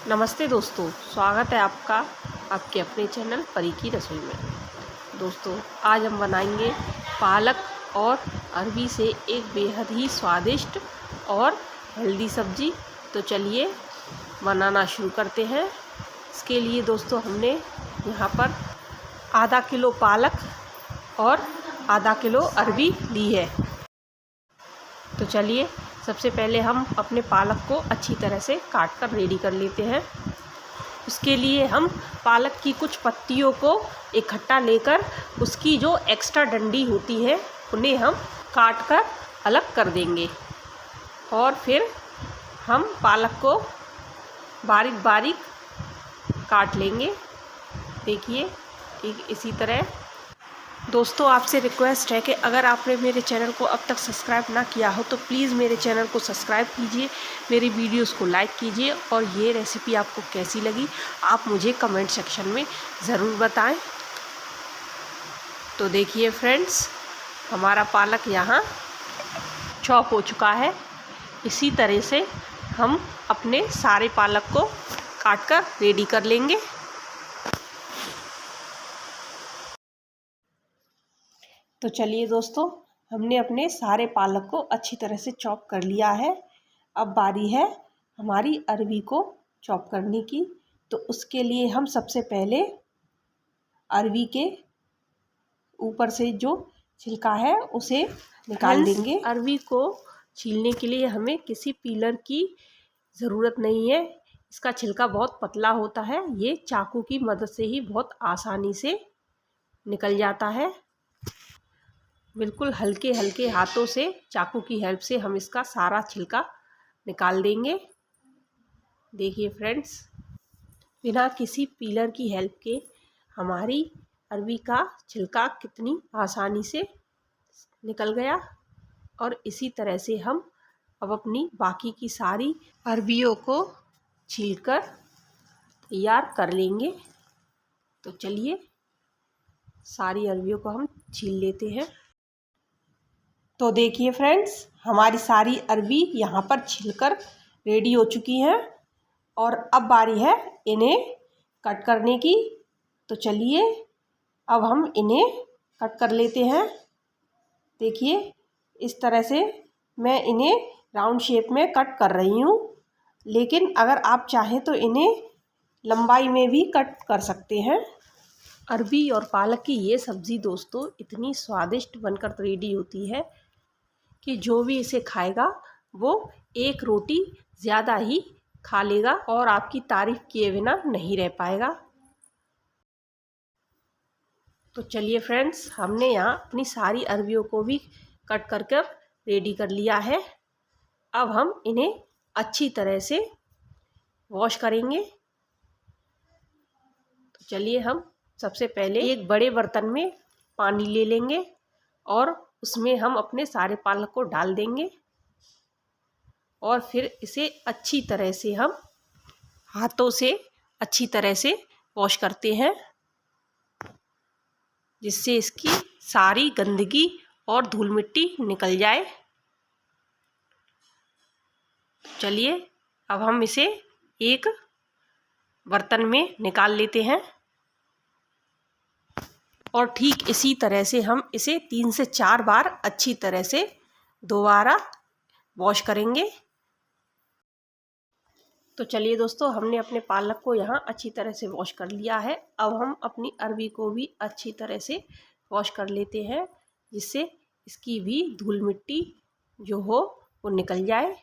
नमस्ते दोस्तों, स्वागत है आपका आपके अपने चैनल परी की रसोई में। दोस्तों, आज हम बनाएंगे पालक और अरबी से एक बेहद ही स्वादिष्ट और हेल्दी सब्जी। तो चलिए बनाना शुरू करते हैं। इसके लिए दोस्तों हमने यहाँ पर आधा किलो पालक और आधा किलो अरबी ली है। तो चलिए सबसे पहले हम अपने पालक को अच्छी तरह से काट कर रेडी कर लेते हैं। उसके लिए हम पालक की कुछ पत्तियों को इकट्ठा लेकर उसकी जो एक्स्ट्रा डंडी होती है उन्हें हम काट कर अलग कर देंगे और फिर हम पालक को बारीक बारीक काट लेंगे। देखिए ठीक इसी तरह। दोस्तों, आपसे रिक्वेस्ट है कि अगर आपने मेरे चैनल को अब तक सब्सक्राइब ना किया हो तो प्लीज़ मेरे चैनल को सब्सक्राइब कीजिए, मेरी वीडियोस को लाइक कीजिए और ये रेसिपी आपको कैसी लगी आप मुझे कमेंट सेक्शन में ज़रूर बताएं। तो देखिए फ्रेंड्स, हमारा पालक यहाँ चॉप हो चुका है। इसी तरह से हम अपने सारे पालक को काट कर रेडी कर लेंगे। तो चलिए दोस्तों, हमने अपने सारे पालक को अच्छी तरह से चॉप कर लिया है। अब बारी है हमारी अरबी को चॉप करने की। तो उसके लिए हम सबसे पहले अरबी के ऊपर से जो छिलका है उसे निकाल देंगे। अरबी को छीलने के लिए हमें किसी पीलर की ज़रूरत नहीं है। इसका छिलका बहुत पतला होता है, ये चाकू की मदद से ही बहुत आसानी से निकल जाता है। बिल्कुल हल्के हल्के हाथों से चाकू की हेल्प से हम इसका सारा छिलका निकाल देंगे। देखिए फ्रेंड्स, बिना किसी पीलर की हेल्प के हमारी अरबी का छिलका कितनी आसानी से निकल गया। और इसी तरह से हम अब अपनी बाकी की सारी अरबियों को छीलकर तैयार कर लेंगे। तो चलिए सारी अरबियों को हम छील लेते हैं। तो देखिए फ्रेंड्स, हमारी सारी अरबी यहाँ पर छिलकर रेडी हो चुकी हैं और अब बारी है इन्हें कट करने की। तो चलिए अब हम इन्हें कट कर लेते हैं। देखिए इस तरह से मैं इन्हें राउंड शेप में कट कर रही हूँ, लेकिन अगर आप चाहें तो इन्हें लंबाई में भी कट कर सकते हैं। अरबी और पालक की ये सब्ज़ी दोस्तों इतनी स्वादिष्ट बनकर रेडी होती है कि जो भी इसे खाएगा वो एक रोटी ज़्यादा ही खा लेगा और आपकी तारीफ़ किए बिना नहीं रह पाएगा। तो चलिए फ्रेंड्स, हमने यहाँ अपनी सारी अरबियों को भी कट कर कर रेडी कर लिया है। अब हम इन्हें अच्छी तरह से वॉश करेंगे। तो चलिए हम सबसे पहले एक बड़े बर्तन में पानी ले लेंगे और उसमें हम अपने सारे पालक को डाल देंगे और फिर इसे अच्छी तरह से हम हाथों से अच्छी तरह से वॉश करते हैं, जिससे इसकी सारी गंदगी और धूल मिट्टी निकल जाए। चलिए अब हम इसे एक बर्तन में निकाल लेते हैं और ठीक इसी तरह से हम इसे 3 से 4 बार अच्छी तरह से दोबारा वॉश करेंगे। तो चलिए दोस्तों, हमने अपने पालक को यहाँ अच्छी तरह से वॉश कर लिया है। अब हम अपनी अरबी को भी अच्छी तरह से वॉश कर लेते हैं, जिससे इसकी भी धूल मिट्टी जो हो वो निकल जाए।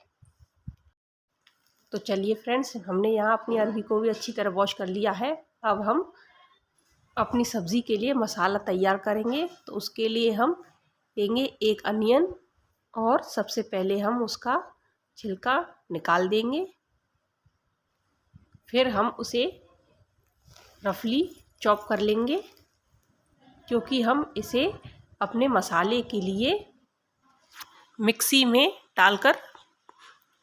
तो चलिए फ्रेंड्स, हमने यहाँ अपनी अरबी को भी अच्छी तरह वॉश कर लिया है। अब हम अपनी सब्ज़ी के लिए मसाला तैयार करेंगे। तो उसके लिए हम लेंगे एक अनियन और सबसे पहले हम उसका छिलका निकाल देंगे। फिर हम उसे रफली चॉप कर लेंगे, क्योंकि हम इसे अपने मसाले के लिए मिक्सी में डालकर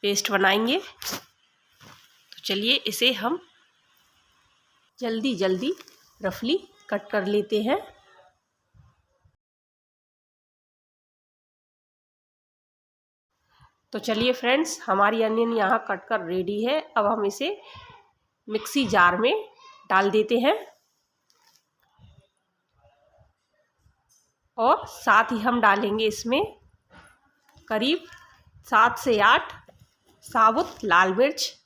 पेस्ट बनाएंगे। तो चलिए इसे हम जल्दी जल्दी रफली कट कर लेते हैं। तो चलिए फ्रेंड्स, हमारी अनियन यहाँ कट कर रेडी है। अब हम इसे मिक्सी जार में डाल देते हैं और साथ ही हम डालेंगे इसमें करीब 7 से 8 साबुत लाल मिर्च।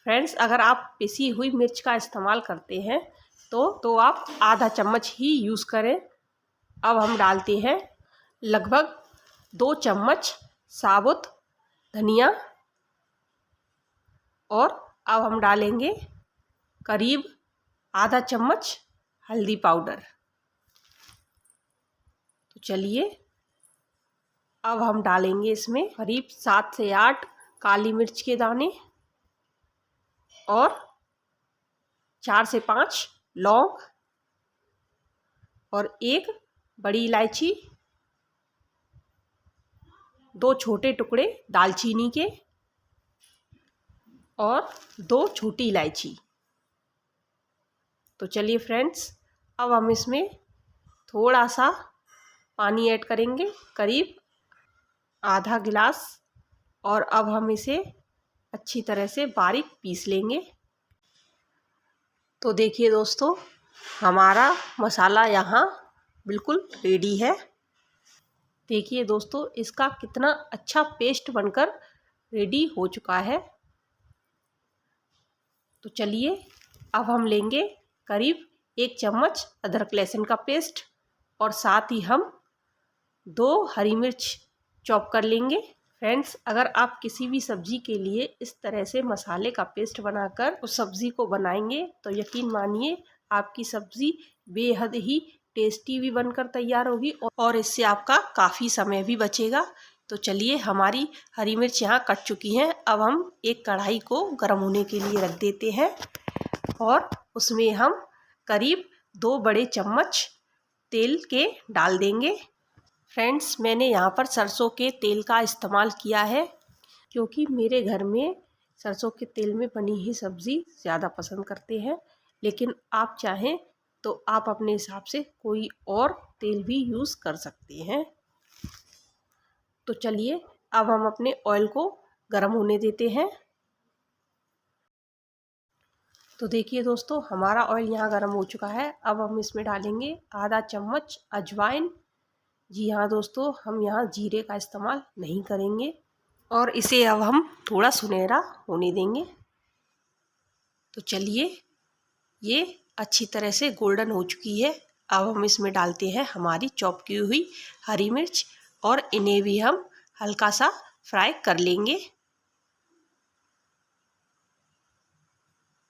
फ्रेंड्स, अगर आप पिसी हुई मिर्च का इस्तेमाल करते हैं तो आप आधा चम्मच ही यूज़ करें। अब हम डालते हैं लगभग 2 चम्मच साबुत धनिया और अब हम डालेंगे करीब आधा चम्मच हल्दी पाउडर। तो चलिए अब हम डालेंगे इसमें करीब 7 से 8 काली मिर्च के दाने और 4 से 5 लौंग और 1 बड़ी इलायची, 2 छोटे टुकड़े दालचीनी के और 2 छोटी इलायची। तो चलिए फ्रेंड्स, अब हम इसमें थोड़ा सा पानी ऐड करेंगे, करीब आधा गिलास, और अब हम इसे अच्छी तरह से बारीक पीस लेंगे। तो देखिए दोस्तों, हमारा मसाला यहाँ बिल्कुल रेडी है। देखिए दोस्तों, इसका कितना अच्छा पेस्ट बनकर रेडी हो चुका है। तो चलिए अब हम लेंगे करीब 1 चम्मच अदरक लहसुन का पेस्ट और साथ ही हम 2 हरी मिर्च चॉप कर लेंगे। फ्रेंड्स, अगर आप किसी भी सब्ज़ी के लिए इस तरह से मसाले का पेस्ट बनाकर उस सब्ज़ी को बनाएंगे तो यकीन मानिए आपकी सब्ज़ी बेहद ही टेस्टी भी बनकर तैयार होगी और इससे आपका काफ़ी समय भी बचेगा। तो चलिए, हमारी हरी मिर्च यहाँ कट चुकी हैं। अब हम एक कढ़ाई को गर्म होने के लिए रख देते हैं और उसमें हम करीब 2 बड़े चम्मच तेल के डाल देंगे। फ्रेंड्स, मैंने यहाँ पर सरसों के तेल का इस्तेमाल किया है क्योंकि मेरे घर में सरसों के तेल में बनी ही सब्ज़ी ज़्यादा पसंद करते हैं, लेकिन आप चाहें तो आप अपने हिसाब से कोई और तेल भी यूज़ कर सकते हैं। तो चलिए अब हम अपने ऑयल को गर्म होने देते हैं। तो देखिए दोस्तों, हमारा ऑयल यहाँ गर्म हो चुका है। अब हम इसमें डालेंगे आधा चम्मच अजवाइन। जी हाँ दोस्तों, हम यहाँ जीरे का इस्तेमाल नहीं करेंगे और इसे अब हम थोड़ा सुनहरा होने देंगे। तो चलिए, ये अच्छी तरह से गोल्डन हो चुकी है। अब हम इसमें डालते हैं हमारी चॉप की हुई हरी मिर्च और इन्हें भी हम हल्का सा फ्राई कर लेंगे।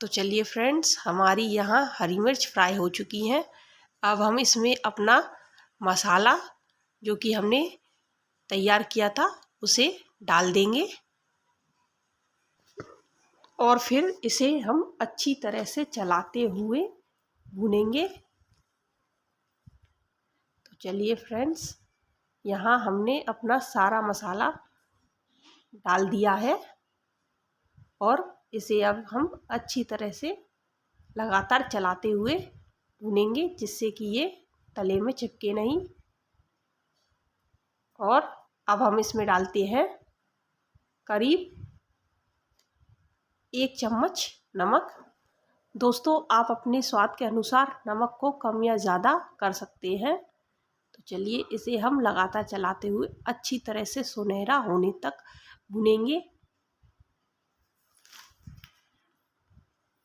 तो चलिए फ्रेंड्स, हमारी यहाँ हरी मिर्च फ्राई हो चुकी हैं। अब हम इसमें अपना मसाला जो कि हमने तैयार किया था उसे डाल देंगे और फिर इसे हम अच्छी तरह से चलाते हुए भूनेंगे। तो चलिए फ्रेंड्स, यहाँ हमने अपना सारा मसाला डाल दिया है और इसे अब हम अच्छी तरह से लगातार चलाते हुए भूनेंगे जिससे कि ये तले में चिपके नहीं। और अब हम इसमें डालते हैं करीब 1 चम्मच नमक। दोस्तों, आप अपने स्वाद के अनुसार नमक को कम या ज़्यादा कर सकते हैं। तो चलिए, इसे हम लगातार चलाते हुए अच्छी तरह से सुनहरा होने तक भुनेंगे।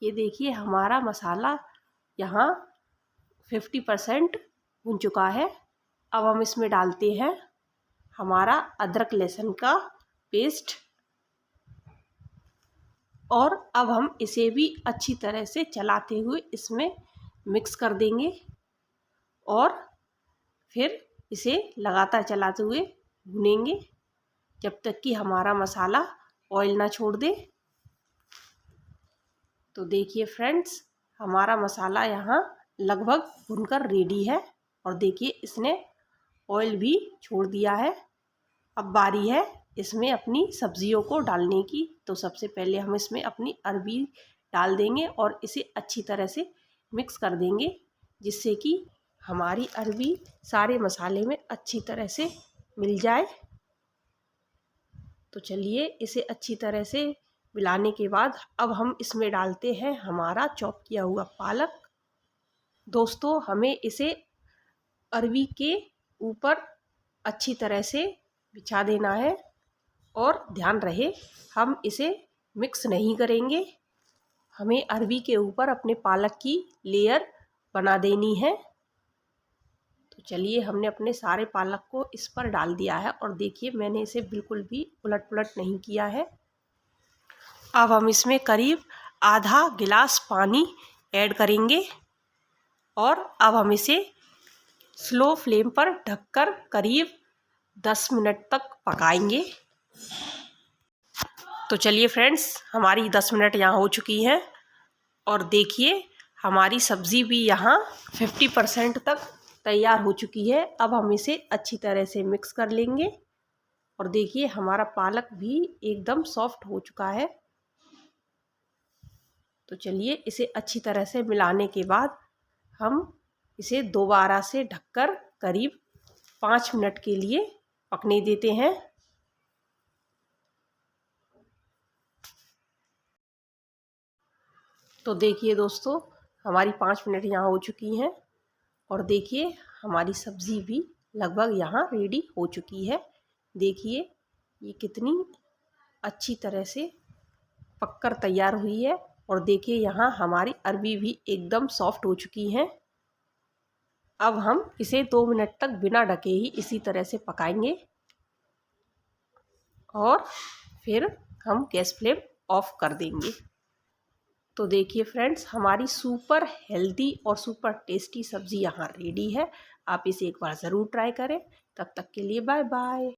ये देखिए, हमारा मसाला यहाँ 50% भुन चुका है। अब हम इसमें डालते हैं हमारा अदरक लहसुन का पेस्ट और अब हम इसे भी अच्छी तरह से चलाते हुए इसमें मिक्स कर देंगे और फिर इसे लगातार चलाते हुए भुनेंगे जब तक कि हमारा मसाला ऑयल ना छोड़ दे। तो देखिए फ्रेंड्स, हमारा मसाला यहाँ लगभग भुनकर रेडी है और देखिए इसने ऑयल भी छोड़ दिया है। अब बारी है इसमें अपनी सब्जियों को डालने की। तो सबसे पहले हम इसमें अपनी अरबी डाल देंगे और इसे अच्छी तरह से मिक्स कर देंगे जिससे कि हमारी अरबी सारे मसाले में अच्छी तरह से मिल जाए। तो चलिए, इसे अच्छी तरह से मिलाने के बाद अब हम इसमें डालते हैं हमारा चॉप किया हुआ पालक। दोस्तों हमें इसे अरवी के ऊपर अच्छी तरह से बिछा देना है और ध्यान रहे हम इसे मिक्स नहीं करेंगे। हमें अरवी के ऊपर अपने पालक की लेयर बना देनी है। तो चलिए हमने अपने सारे पालक को इस पर डाल दिया है और देखिए मैंने इसे बिल्कुल भी उलट पुलट नहीं किया है। अब हम इसमें करीब आधा गिलास पानी ऐड करेंगे और अब हम इसे स्लो फ्लेम पर ढककर करीब 10 मिनट तक पकाएंगे। तो चलिए फ्रेंड्स हमारी 10 मिनट यहाँ हो चुकी है और देखिए हमारी सब्ज़ी भी यहाँ 50% तक तैयार हो चुकी है। अब हम इसे अच्छी तरह से मिक्स कर लेंगे और देखिए हमारा पालक भी एकदम सॉफ्ट हो चुका है। तो चलिए इसे अच्छी तरह से मिलाने के बाद हम इसे दोबारा से ढककर करीब 5 मिनट के लिए पकने देते हैं। तो देखिए दोस्तों हमारी 5 मिनट यहाँ हो चुकी हैं और देखिए हमारी सब्ज़ी भी लगभग यहाँ रेडी हो चुकी है। देखिए ये कितनी अच्छी तरह से पककर तैयार हुई है और देखिए यहाँ हमारी अरवी भी एकदम सॉफ्ट हो चुकी हैं। अब हम इसे 2 मिनट तक बिना ढके ही इसी तरह से पकाएंगे और फिर हम गैस फ्लेम ऑफ कर देंगे। तो देखिए फ्रेंड्स हमारी सुपर हेल्दी और सुपर टेस्टी सब्ज़ी यहाँ रेडी है। आप इसे एक बार ज़रूर ट्राई करें। तब तक के लिए बाय बाय।